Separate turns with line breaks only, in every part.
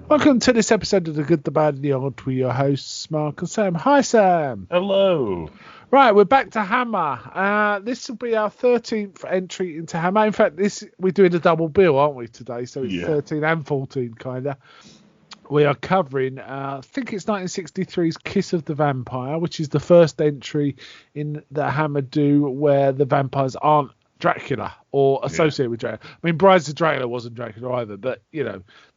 Welcome to this episode of The Good, the Bad, and the Odd. We're your hosts, Mark and Sam. Hi, Sam.
Hello.
Right, we're back to Hammer. This will be our 13th entry into Hammer. In fact, we're doing a double bill, aren't we, today? So it's 13 and 14, kind of. We are covering, I think it's 1963's Kiss of the Vampire, which is the first entry in the Hammer do where the vampires aren't Dracula or associated with Dracula. I mean, Brides of Dracula wasn't Dracula either, but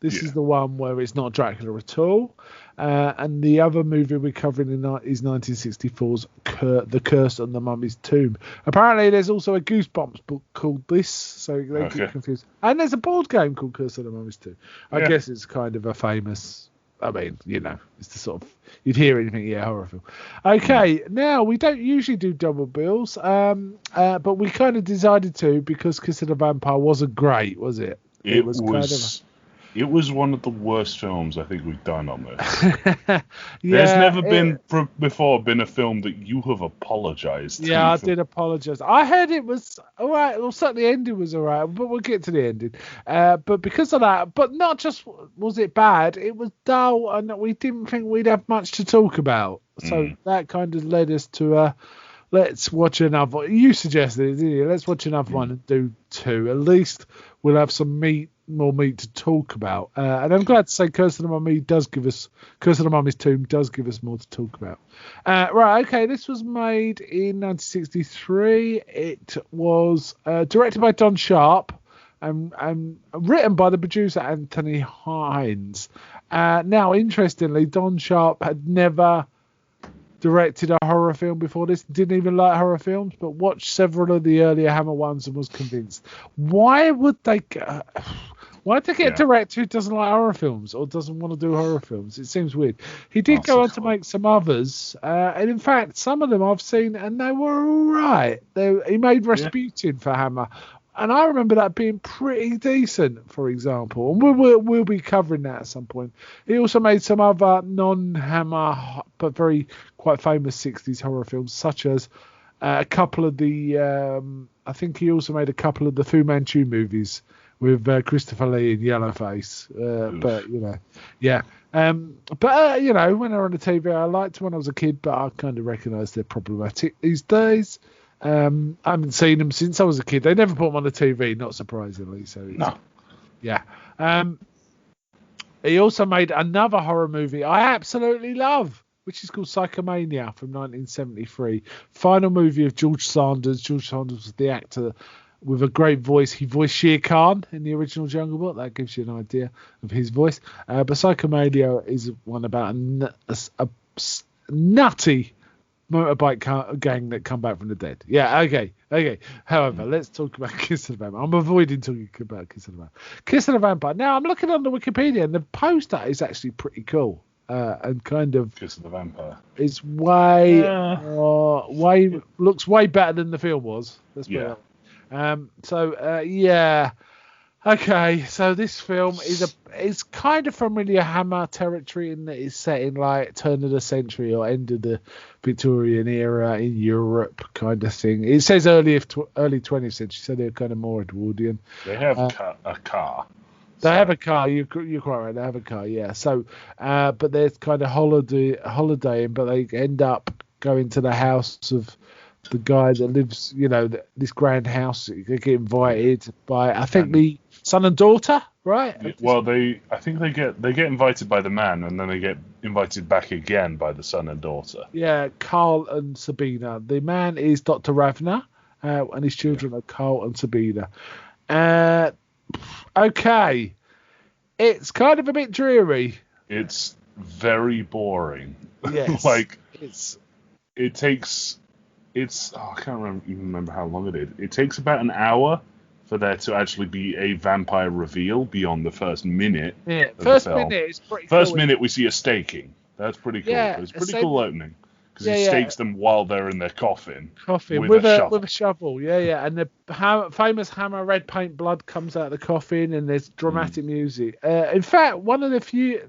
this is the one where it's not Dracula at all. And the other movie we're covering is 1964's The Curse on the Mummy's Tomb. Apparently there's also a Goosebumps book called this, so they get confused. And there's a board game called Curse on the Mummy's Tomb. I guess it's kind of a famous, it's the sort of, you'd hear anything, horror film. Okay, now we don't usually do double bills, but we kind of decided to because Kiss of the Vampire wasn't great, was it?
It was one of the worst films I think we've done on this. There's never been a film that you have apologised to.
Yeah, I did apologise. I heard it was all right. Well, certainly the ending was all right, but we'll get to the ending. But because of that, but not just was it bad, it was dull, and we didn't think we'd have much to talk about. So that kind of led us to let's watch another. You suggested it, didn't you? Let's watch another one and do two. At least we'll have some more meat to talk about. And I'm glad to say Curse of the Mummy's Tomb does give us more to talk about. Right, okay, this was made in 1963. It was directed by Don Sharp and written by the producer Anthony Hines. Now, interestingly, Don Sharp had never directed a horror film before this, didn't even like horror films, but watched several of the earlier Hammer ones and was convinced. Why would they get a director who doesn't like horror films or doesn't want to do horror films? It seems weird. He did go on to make some others, and in fact, some of them I've seen, and they were all right. He made Rasputin for Hammer, and I remember that being pretty decent, for example. And we'll be covering that at some point. He also made some other non-Hammer, but quite famous 60s horror films, such as a couple of the... I think he also made a couple of the Fu Manchu movies with Christopher Lee and Yellowface. But when they're on the TV, I liked when I was a kid, but I kind of recognise they're problematic these days. I haven't seen them since I was a kid. They never put them on the TV, not surprisingly. So he also made another horror movie I absolutely love, which is called Psychomania from 1973. Final movie of George Sanders. George Sanders was the actor with a great voice. He voiced Shere Khan in the original Jungle Book. That gives you an idea of his voice. But Psychomania is one about a nutty motorbike gang that come back from the dead. Okay. However, let's talk about Kiss of the Vampire. I'm avoiding talking about Kiss of the Vampire. Kiss of the Vampire. Now, I'm looking on the Wikipedia, and the poster is actually pretty cool. And kind of
Kiss of the Vampire.
It's looks way better than the film was. Let's put it that. Okay, so this film is kind of familiar Hammer territory in that it's set in like turn of the century or end of the Victorian era in Europe kind of thing. It says early 20th century, so they're kind of more Edwardian.
They have a car.
They have a car. You're quite right. They have a car. Yeah. So, but they're kind of holidaying, but they end up going to the house of the guy that lives, this grand house. They get invited by, I think, the son and daughter, right?
Well, I think they get invited by the man, and then they get invited back again by the son and daughter.
Yeah, Carl and Sabina. The man is Dr. Ravner, and his children are Carl and Sabina. Okay, it's kind of a bit dreary.
It's very boring.
Yes,
I can't even remember how long it is. It takes about an hour for there to actually be a vampire reveal beyond the first minute.
Yeah, first minute is pretty cool.
First minute we see a staking. That's pretty cool.
Yeah,
it's a pretty cool opening. Because he stakes them while they're in their coffin with a shovel.
Yeah. And the famous Hammer red paint blood comes out of the coffin, and there's dramatic music. In fact, one of the few...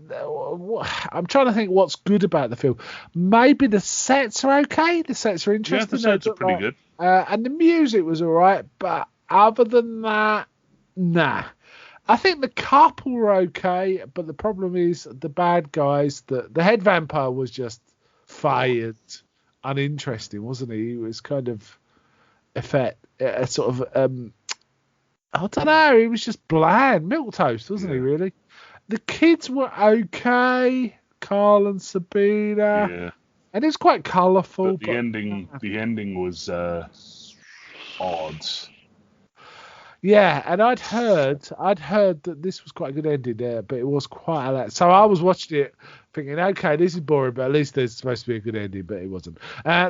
I'm trying to think what's good about the film. Maybe the sets are okay. The sets are interesting.
Yeah, the sets are pretty good.
And the music was all right, but other than that, nah. I think the couple were okay, but the problem is the bad guys. The head vampire was just fey and uninteresting, wasn't he? He was kind of a sort of I don't know. He was just bland, milquetoast, wasn't he? Really. The kids were okay, Carl and Sabina.
Yeah.
And it's quite colourful.
But the ending was odd.
Yeah, and I'd heard that this was quite a good ending there, but it was quite a lot. So I was watching it thinking, okay, this is boring, but at least there's supposed to be a good ending, but it wasn't.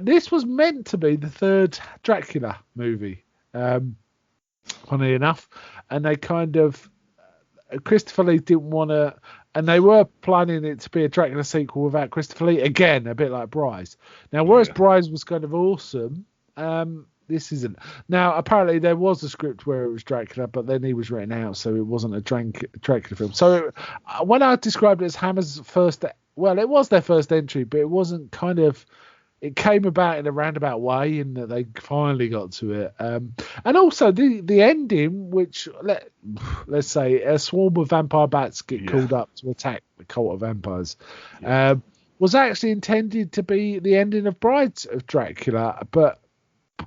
This was meant to be the third Dracula movie, funny enough, and they kind of Christopher Lee didn't want to, and they were planning it to be a Dracula sequel without Christopher Lee again, a bit like Bryce. Now, whereas Bryce was kind of awesome, this isn't. Now, apparently there was a script where it was Dracula, but then he was written out, so it wasn't a Dracula film. So when I described it as Hammer's first, well, it was their first entry, but it wasn't kind of. It came about in a roundabout way, in that they finally got to it. And also the ending, which let's say a swarm of vampire bats get called up to attack the cult of vampires, was actually intended to be the ending of Brides of Dracula, but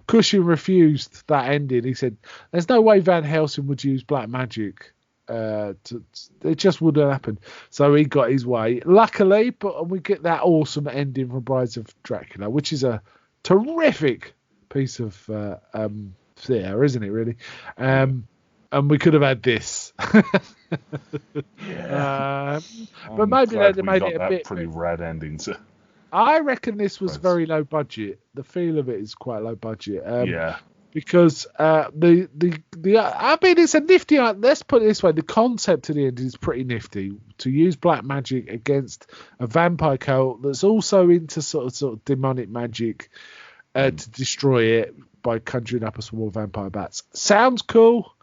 Cushing refused that ending. He said, "There's no way Van Helsing would use black magic. It just wouldn't happen." So he got his way, luckily. But we get that awesome ending from Brides of Dracula, which is a terrific piece of theatre, isn't it? Really. And we could have had this. But maybe they made it a bit
pretty rad ending.
I reckon this was very low budget. The feel of it is quite low budget. Because I mean, it's a nifty. Let's put it this way: the concept of the end is pretty nifty. To use black magic against a vampire cult that's also into sort of demonic magic to destroy it by conjuring up a swarm of vampire bats. Sounds cool.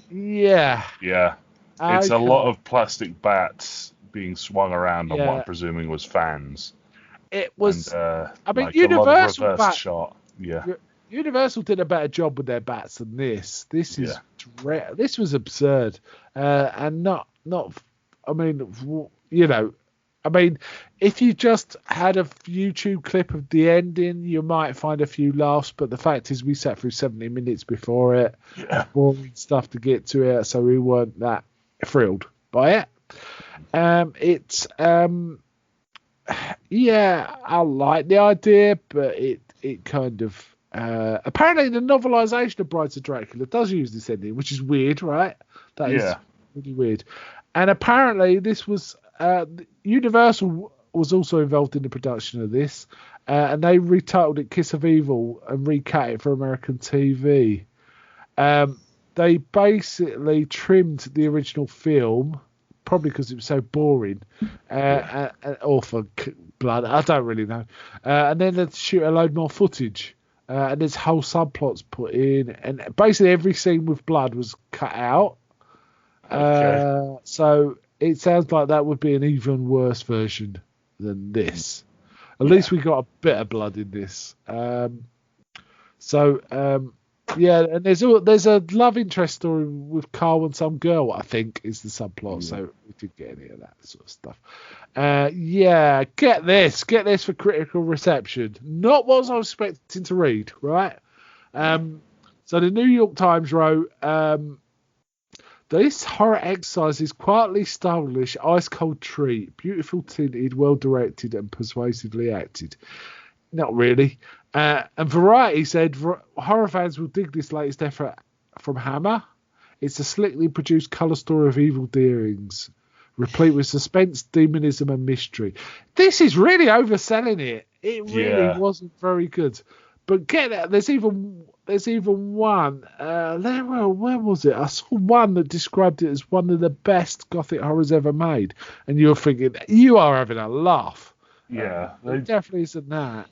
Yeah.
Yeah. It's a lot of plastic bats being swung around on what I'm presuming was fans.
It was.
And,
I mean,
like
Universal
a reverse shot. Yeah.
Universal did a better job with their bats than this. This is this was absurd, and not. I mean, if you just had a YouTube clip of the ending, you might find a few laughs. But the fact is, we sat through 70 minutes before it, boring stuff to get to it, so we weren't that thrilled by it. I like the idea, but it kind of. Apparently, the novelization of Brides of Dracula does use this ending, which is weird, right? That is really weird. And apparently, this was Universal was also involved in the production of this, and they retitled it Kiss of Evil and recut it for American TV. They basically trimmed the original film, probably because it was so boring, or for blood. I don't really know. And then they'd shoot a load more footage. And there's whole subplots put in, and basically every scene with blood was cut out. So it sounds like that would be an even worse version than this. At least we got a bit of blood in this. And there's a love interest story with Carl and some girl, I think, is the subplot. So we didn't get any of that sort of stuff. Get this for critical reception. Not what I was expecting to read, right? So the New York Times wrote, this horror exercise is quietly stylish, ice-cold treat, beautiful tinted, well-directed and persuasively acted. Not really. And Variety said, horror fans will dig this latest effort from Hammer. It's a slickly produced colour story of evil doings, replete with suspense, demonism and mystery. This is really overselling it. It really wasn't very good. But get that, there's even one. Where was it? I saw one that described it as one of the best gothic horrors ever made, and you're thinking you are having a laugh. It definitely isn't that.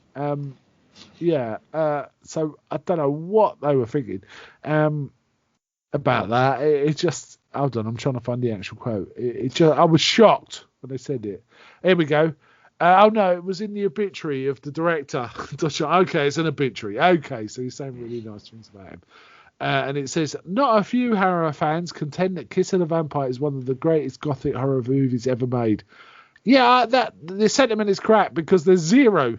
So I don't know what they were thinking about that. It just, hold on, I'm trying to find the actual quote. I was shocked when they said it. Here we go. It was in the obituary of the director. Okay, it's an obituary. Okay, so he's saying really nice things about him. And it says, not a few horror fans contend that Kiss of the Vampire is one of the greatest gothic horror movies ever made. Yeah, the sentiment is crap because there's zero.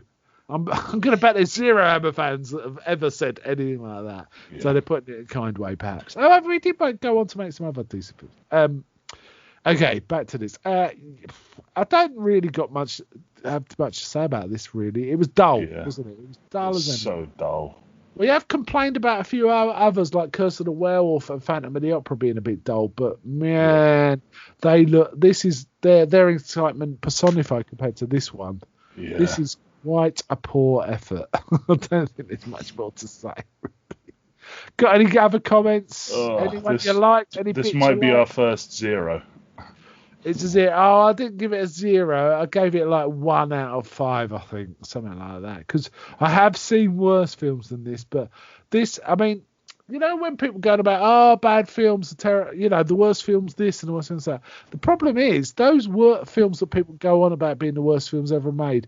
I'm going to bet there's zero Hammer fans that have ever said anything like that. Yeah. So they're putting it in a kind way, perhaps. However, we did go on to make some other decent films. Okay, back to this. I don't really have much to say about this, really. It was dull, wasn't it? It was dull as anything.
So dull. We
have complained about a few others like Curse of the Werewolf and Phantom of the Opera being a bit dull, but man, they look. This is their excitement personified compared to this one.
Yeah.
This is quite a poor effort. I don't think there's much more to say. Got any other comments? Anyone you liked?
This might be our first 0.
It's a 0. Oh, I didn't give it a 0. I gave it like 1 out of 5, I think, something like that. Because I have seen worse films than this, but this, I mean, you know, when people go about, bad films, the worst films this and the worst films that. The problem is those films that people go on about being the worst films ever made,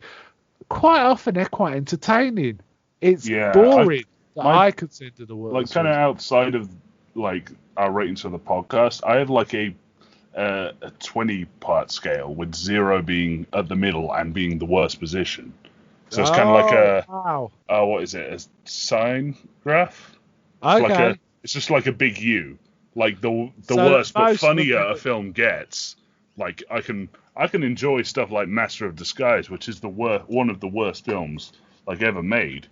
quite often they're quite entertaining. It's boring. I consider the worst.
Like kind of outside of like our ratings for the podcast, I have like a 20-part scale with 0 being at the middle and being the worst position. So it's kind of like what is it? A sine graph?
Okay.
It's just like a big U. Like the worst but funnier a film gets. Like I can enjoy stuff like Master of Disguise, which is one of the worst films like ever made.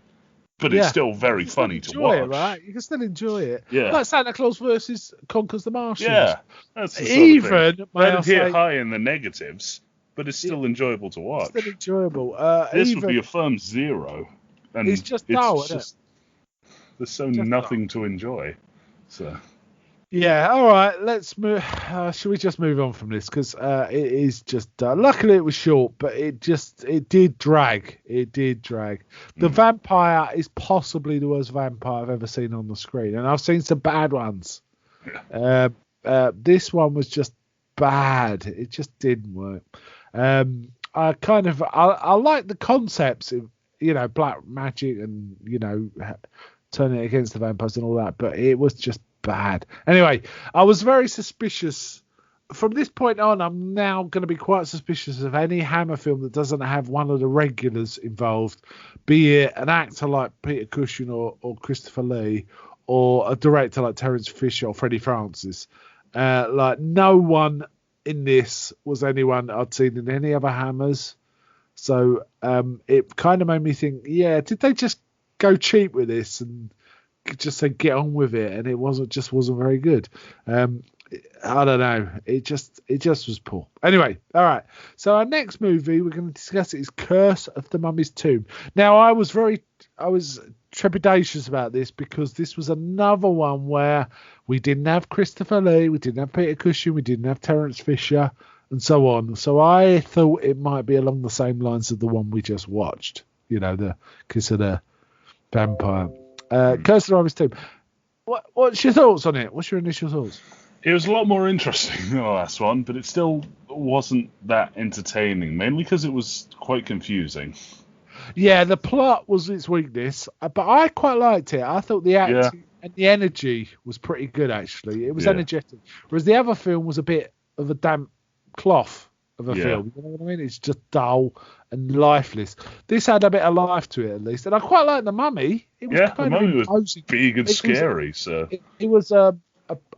But it's still very funny to watch.
It, right? You can still enjoy it.
Yeah.
Like Santa Claus versus Conquers the Martians.
Yeah. That's the
Even
might hit high in the negatives, but it's still enjoyable to watch.
It's still enjoyable.
This would be a firm 0. And
it's just dull, isn't it?
There's nothing to enjoy. So.
Yeah, all right, let's move. Should we just move on from this? Because it is just. Luckily, it was short, but it did drag. It did drag. The vampire is possibly the worst vampire I've ever seen on the screen, and I've seen some bad ones. This one was just bad. It just didn't work. I like the concepts of black magic and turning it against the vampires and all that, but it was just bad. Anyway, I was very suspicious. From this point on, I'm now going to be quite suspicious of any Hammer film that doesn't have one of the regulars involved, be it an actor like Peter Cushing or Christopher Lee, or a director like Terence Fisher or Freddie Francis. Like no one in this was anyone I'd seen in any other Hammers. So it kind of made me think, did they just go cheap with this and just say get on with it? And it wasn't very good. I don't know. It just was poor. Anyway, all right. So our next movie we're going to discuss is Curse of the Mummy's Tomb. Now I was trepidatious about this because this was another one where we didn't have Christopher Lee, we didn't have Peter Cushing, we didn't have Terence Fisher, and so on. So I thought it might be along the same lines of the one we just watched. The Kiss of the Vampire. Curse of the Mummy's Tomb. What's your thoughts on it? What's your initial thoughts?
It was a lot more interesting than the last one, but it still wasn't that entertaining, mainly because it was quite confusing.
Yeah, the plot was its weakness, but I quite liked it. I thought the acting and the energy was pretty good, actually. It was energetic. Whereas the other film was a bit of a damp cloth of a film. You know what I mean? It's just dull and lifeless. This had a bit of life to it, at least. And I quite liked The Mummy. It was
the Mummy was big and scary.
It was a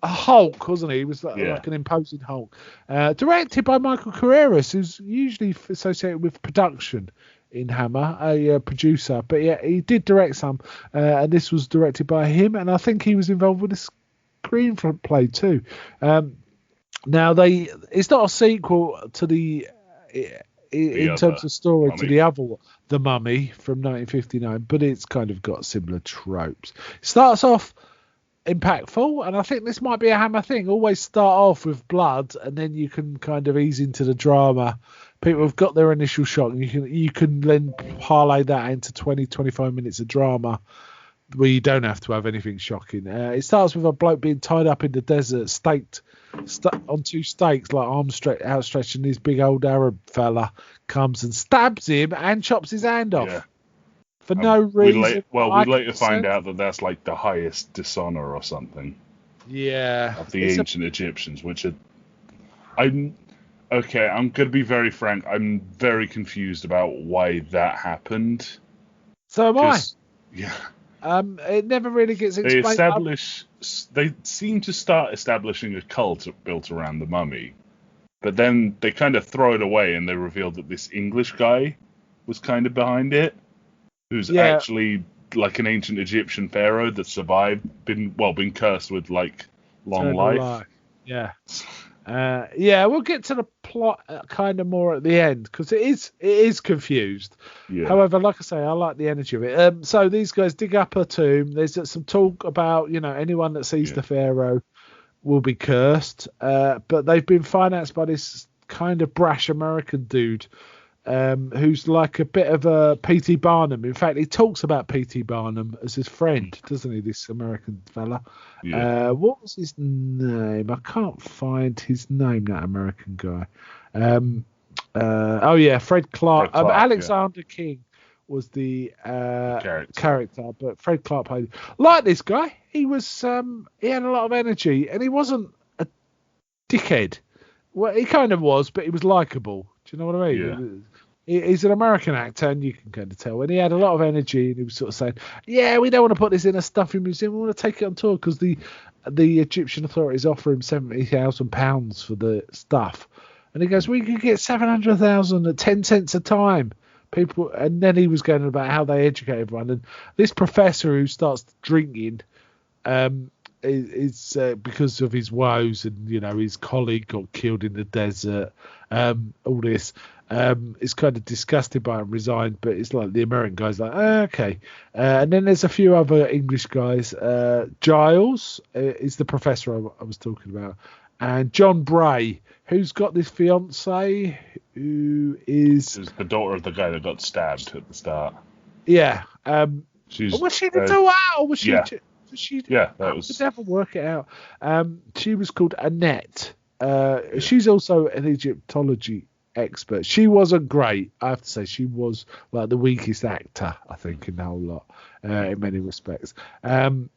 Hulk, wasn't he? He was like an imposing Hulk. Directed by Michael Carreras, who's usually associated with production in Hammer, a producer. But he did direct some, and this was directed by him, and I think he was involved with the screenplay too. Now it's not a sequel to in terms of story Mummy. To the other one, The Mummy from 1959, but it's kind of got similar tropes. It starts off impactful, and I think this might be a Hammer thing. Always start off with blood, and then you can kind of ease into the drama. People have got their initial shock, and you can then parlay that into 20-25 minutes of drama where you don't have to have anything shocking. It starts with a bloke being tied up in the desert, staked on 2 stakes, like arms outstretched, and this big old Arab fella comes and stabs him and chops his hand off. for no reason.
We later find out that that's like the highest dishonor or something.
Yeah.
Of the ancient Egyptians, which are... I'm going to be very frank. I'm very confused about why that happened.
So am I.
Yeah.
It never really gets explained.
They seem to start establishing a cult built around the mummy, but then they kind of throw it away and they reveal that this English guy was kind of behind it, who's actually like an ancient Egyptian pharaoh that survived, been cursed with like long life.
Yeah. We'll get to the plot kind of more at the end because it is confused.
Yeah.
However, like I say, I like the energy of it. So these guys dig up a tomb. There's some talk about, anyone that sees the pharaoh will be cursed. But they've been financed by this kind of brash American dude who's like a bit of a P.T. Barnum. In fact, he talks about P.T. Barnum as his friend, doesn't he, this American fella?
Yeah.
What was his name? I can't find his name, that American guy. Fred Clark. Alexander King was the character, but Fred Clark played. Like this guy, he was he had a lot of energy, and he wasn't a dickhead. Well, he kind of was, but he was likable. Do you know what I mean? Yeah. He's an American actor, and you can kind of tell. And he had a lot of energy, and he was sort of saying, "Yeah, we don't want to put this in a stuffy museum. We want to take it on tour because the Egyptian authorities offer him £70,000 for the stuff." And he goes, "We could get 700,000 at 10 cents a time." People, and then he was going about how they educate everyone. And this professor who starts drinking, is because of his woes, and his colleague got killed in the desert. All this is kind of disgusted by it and resigned, but it's like the American guy's like, okay. And then there's a few other English guys. Giles is the professor I was talking about, and John Bray, who's got this fiance who is
the daughter of the guy that got stabbed at the start.
Yeah. Was she the daughter, or was she?
Yeah.
That was. Could never work it out. She was called Annette. She's also an Egyptology expert. She wasn't great, I have to say. She was like the weakest actor, I think, in the whole lot, in many respects. But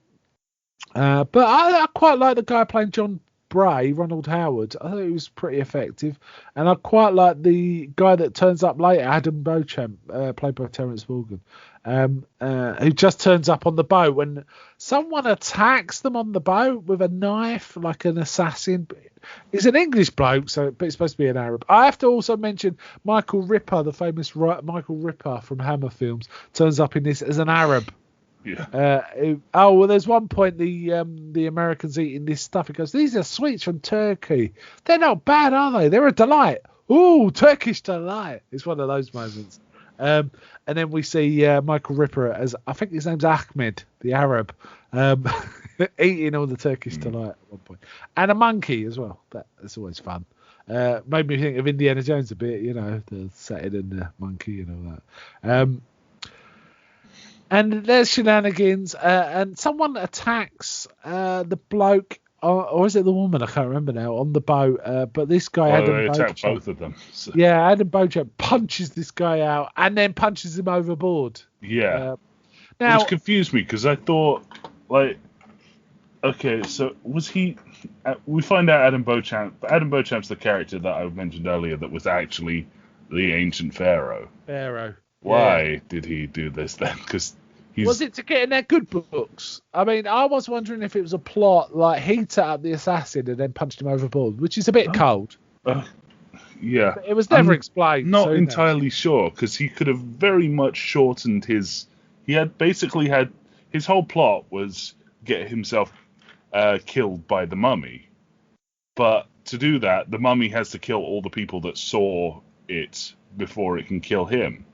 I quite like the guy playing John Bray, Ronald Howard. I thought he was pretty effective, and I quite like the guy that turns up later, Adam Beauchamp, played by Terence Morgan. Who just turns up on the boat when someone attacks them on the boat with a knife, like an assassin. He's an English bloke, but it's supposed to be an Arab. I have to also mention Michael Ripper, the famous Michael Ripper from Hammer Films, turns up in this as an Arab.
Yeah.
There's one point the Americans eating this stuff. He goes, "These are sweets from Turkey. They're not bad, are they? They're a delight. Ooh, Turkish delight." It's one of those moments. And then we see Michael Ripper as, I think his name's Ahmed, the Arab, eating all the Turkish delight at one point. And a monkey as well. That's always fun. Made me think of Indiana Jones a bit, the setting and the monkey and all that. And there's shenanigans, and someone attacks the bloke, or is it the woman? I can't remember now, on the boat. But this guy, Adam
they
Beauchamp,
attack both of them. So.
Yeah, Adam Beauchamp punches this guy out and then punches him overboard.
Yeah.
Now,
which confused me because I thought, okay, so was he... we find out Adam Beauchamp's the character that I mentioned earlier that was actually the ancient pharaoh. Why did he do this then? Because was
it to get in their good books? I mean, I was wondering if it was a plot, like he set up the assassin and then punched him overboard, which is a bit cold.
Yeah.
But it was never explained.
Not entirely sure, because he could have very much shortened his... He had basically had... His whole plot was get himself killed by the mummy. But to do that, the mummy has to kill all the people that saw it before it can kill him.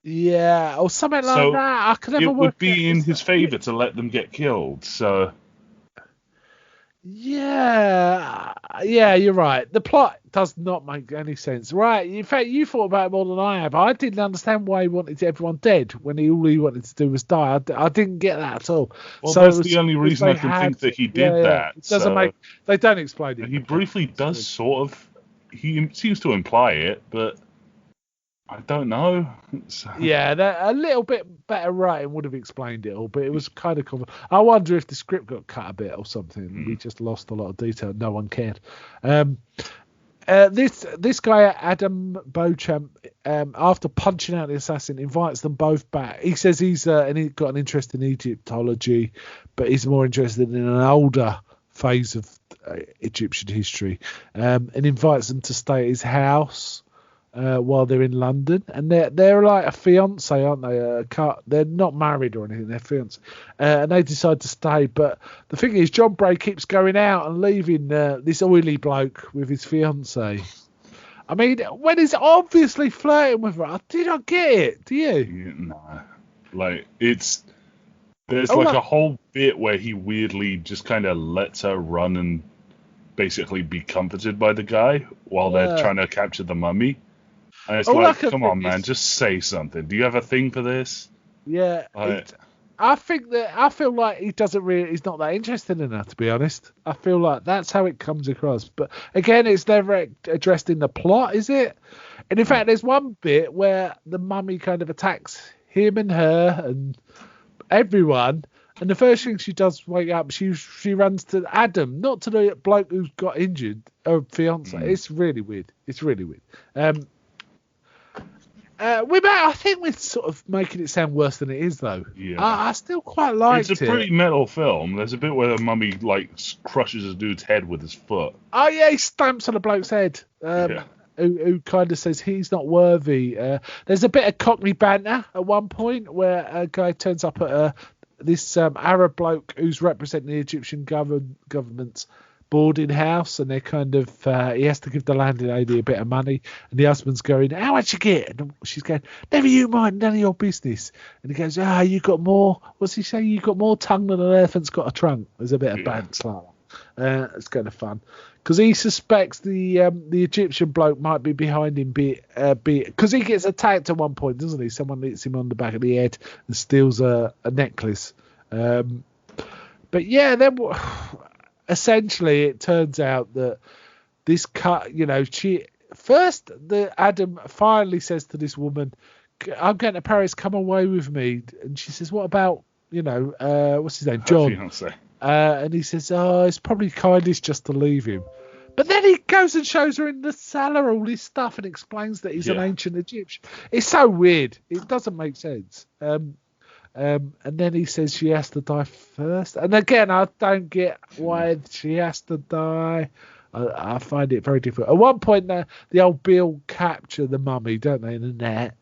Yeah, or something like that. I could never
work. It would be in his favour to let them get killed. So.
Yeah, you're right. The plot does not make any sense, right? In fact, you thought about it more than I have. I didn't understand why he wanted everyone dead when all he wanted to do was die. I didn't get that at all.
Well, so that's the only reason I can think that he did that.
It doesn't make. They don't explain it.
He briefly does sort of. He seems to imply it, but. I don't know.
Yeah, a little bit better writing would have explained it all, but it was kind of. I wonder if the script got cut a bit or something. We just lost a lot of detail. No one cared. This guy Adam Beauchamp, after punching out the assassin, invites them both back. He says he's got an interest in Egyptology, but he's more interested in an older phase of Egyptian history, and invites them to stay at his house while they're in London. And they're like a fiance, aren't they? They're not married or anything. They're fiance, and they decide to stay. But the thing is, John Bray keeps going out and leaving this oily bloke with his fiance. I mean, when he's obviously flirting with her, I did not get it. Do you?
No, like there's a whole bit where he weirdly just kind of lets her run and basically be comforted by the guy while they're trying to capture the mummy. And it's come on, man, just say something. Do you have a thing for this?
Yeah. I feel like he's not that interested in her, to be honest. I feel like that's how it comes across. But again, it's never addressed in the plot, is it? And in fact, there's one bit where the mummy kind of attacks him and her and everyone. And the first thing she does wake up, she runs to Adam, not to the bloke who's got injured, her fiance. It's really weird. I think we're sort of making it sound worse than it is, though.
Yeah.
I still quite liked it.
It's a pretty metal film. There's a bit where the mummy crushes a dude's head with his foot.
Oh yeah, he stamps on a bloke's head. Who kind of says he's not worthy. There's a bit of Cockney banter at one point where a guy turns up at this Arab bloke who's representing the Egyptian government's boarding house, and they're kind of he has to give the landing lady a bit of money, and the husband's going, how much you get? And she's going, never you mind, none of your business. And he goes, you got more, what's he saying, you got more tongue than an elephant's got a trunk. There's a bit of banter like that. It's kind of fun because he suspects the Egyptian bloke might be behind him, because he gets attacked at one point, doesn't he? Someone hits him on the back of the head and steals a necklace. But yeah, then essentially it turns out that this Adam finally says to this woman, I'm going to Paris, come away with me. And she says, what about, what's his name? John. And he says, it's probably kindest just to leave him. But then he goes and shows her in the cellar all this stuff and explains that he's an ancient Egyptian. It's so weird. It doesn't make sense. And then he says she has to die first. And again, I don't get why she has to die. I find it very difficult. At one point, the old Bill capture the mummy, don't they, in the net?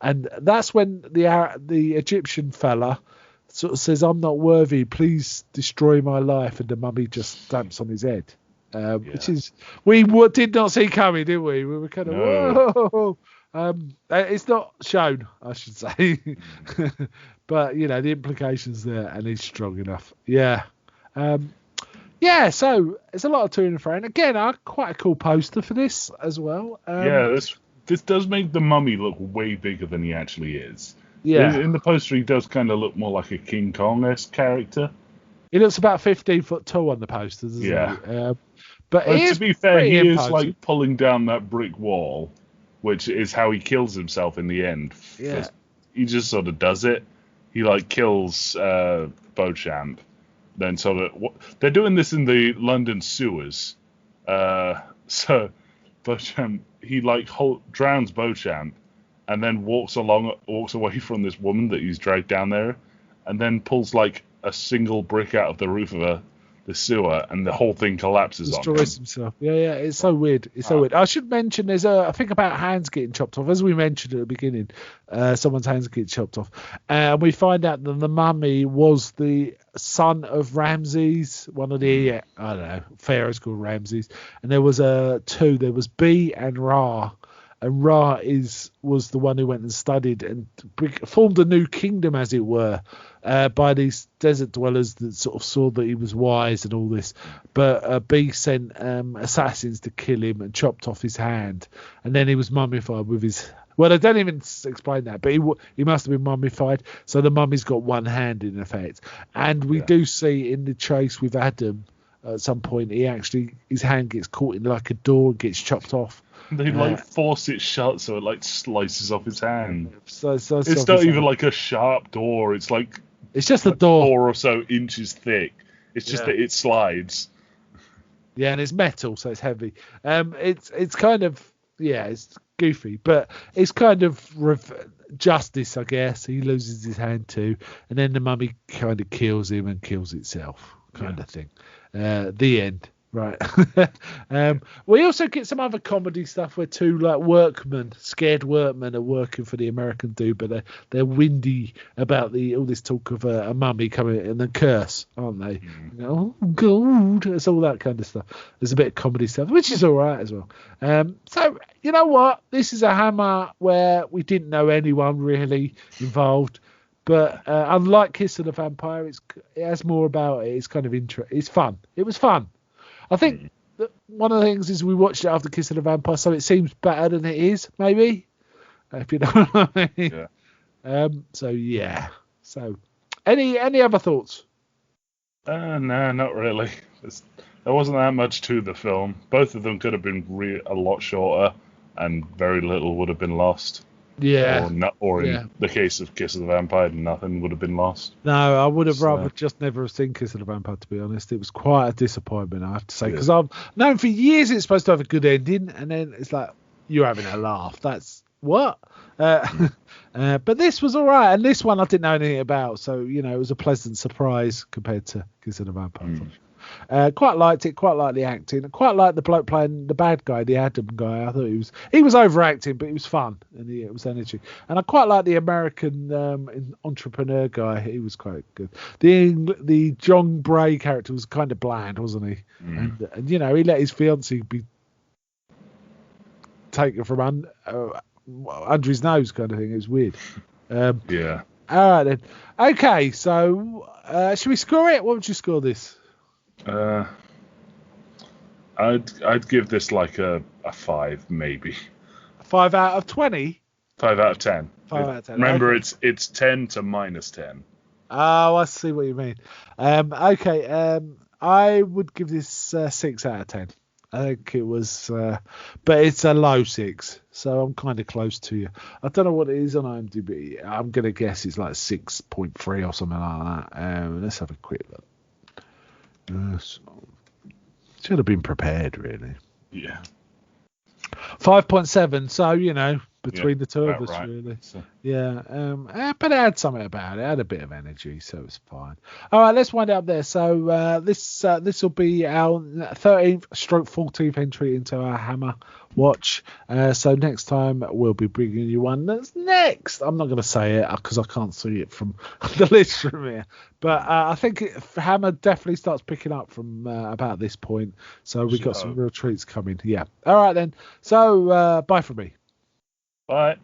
And that's when the Egyptian fella sort of says, I'm not worthy, please destroy my life. And the mummy just stamps on his head. Which is, we did not see coming, did we? We were kind of, whoa. It's not shown, I should say. But, the implications there, and he's strong enough. Yeah. So it's a lot of to and fro. And again, quite a cool poster for this as well.
This does make the mummy look way bigger than he actually is.
Yeah.
In the poster, he does kind of look more like a King Kong-esque character.
He looks about 15 foot tall on the posters, doesn't he? But
to be fair, he is like pulling down that brick wall, which is how he kills himself in the end.
Yeah.
He just sort of does it. He kills Beauchamp. Then they're doing this in the London sewers. So Beauchamp, he drowns Beauchamp, and then walks away from this woman that he's dragged down there, and then pulls a single brick out of the roof of the sewer, and the whole thing collapses on him.
Destroys himself. Yeah, it's so weird. It's so weird. I should mention there's a thing about hands getting chopped off. As we mentioned at the beginning, someone's hands get chopped off. And we find out that the mummy was the son of Ramses, one of the, pharaohs called Ramses. And there was two. There was B and Ra. And Ra was the one who went and studied and formed a new kingdom, as it were, by these desert dwellers that sort of saw that he was wise and all this. But B sent assassins to kill him and chopped off his hand. And then he was mummified with his... Well, I don't even explain that, but he must have been mummified. So the mummy's got one hand, in effect. And we do see in the chase with Adam, at some point, his hand gets caught in a door and gets chopped off.
They like force it shut so it like slices off his hand.
So
it's not even like a sharp door. It's like
it's just a door
4 or so inches thick. It's just that it slides.
Yeah, and it's metal, so it's heavy. It's kind of it's goofy, but it's kind of justice, I guess. He loses his hand too, and then the mummy kind of kills him and kills itself, kind of thing. The end. Right. We also get some other comedy stuff where two scared workmen are working for the American dude, but they're windy about all this talk of a mummy coming and the curse, aren't they? Oh God, it's all that kind of stuff. There's a bit of comedy stuff, which is all right as well. So you know what? This is a Hammer where we didn't know anyone really involved. But unlike Kiss of the Vampire, it has more about it. It's kind of it's fun. It was fun. I think that one of the things is we watched it after Kiss of the Vampire, so it seems better than it is, maybe. If you know what I mean. Yeah. So, any other thoughts?
No, not really. There wasn't that much to the film. Both of them could have been a lot shorter, and very little would have been lost.
Yeah.
Or in the case of Kiss of the Vampire, nothing would have been lost.
No, I would have rather just never have seen Kiss of the Vampire, to be honest. It was quite a disappointment, I have to say, because I've known for years it's supposed to have a good ending, and then it's like, you're having a laugh. That's what? But this was all right, and this one I didn't know anything about, so, it was a pleasant surprise compared to Kiss of the Vampire. Quite liked it, quite liked the acting, quite liked the bloke playing the bad guy, the Adam guy. I thought he was overacting, but he was fun and it was energy. And I quite liked the American entrepreneur guy. He was quite good. The John Bray character was kind of bland, wasn't he? And he let his fiancée be taken from under his nose, kind of thing. It was weird.
Yeah.
All right then. Okay, so should we score it? What would you score this?
I'd give this like a 5, maybe.
5 out of 20?
5 out of 10.
5 out of 10.
Remember, it's 10 to -10.
Oh, I see what you mean. Okay. I would give this 6 out of 10. I think it was, but it's a low 6, so I'm kind of close to you. I don't know what it is on IMDb. I'm gonna guess it's like 6.3 or something like that. Let's have a quick look. Should have been prepared, really.
Yeah.
5.7, so, between the two of us,
right.
really.
So.
Yeah. But it had something about it. It had a bit of energy, so it was fine. All right, let's wind it up there. So this will be our 13th/14th entry into our Hammer watch. So next time we'll be bringing you one that's next. I'm not going to say it because I can't see it from the list from here. But I think Hammer definitely starts picking up from about this point. So we've got some real treats coming. Yeah. All right then. So bye from me.
Bye.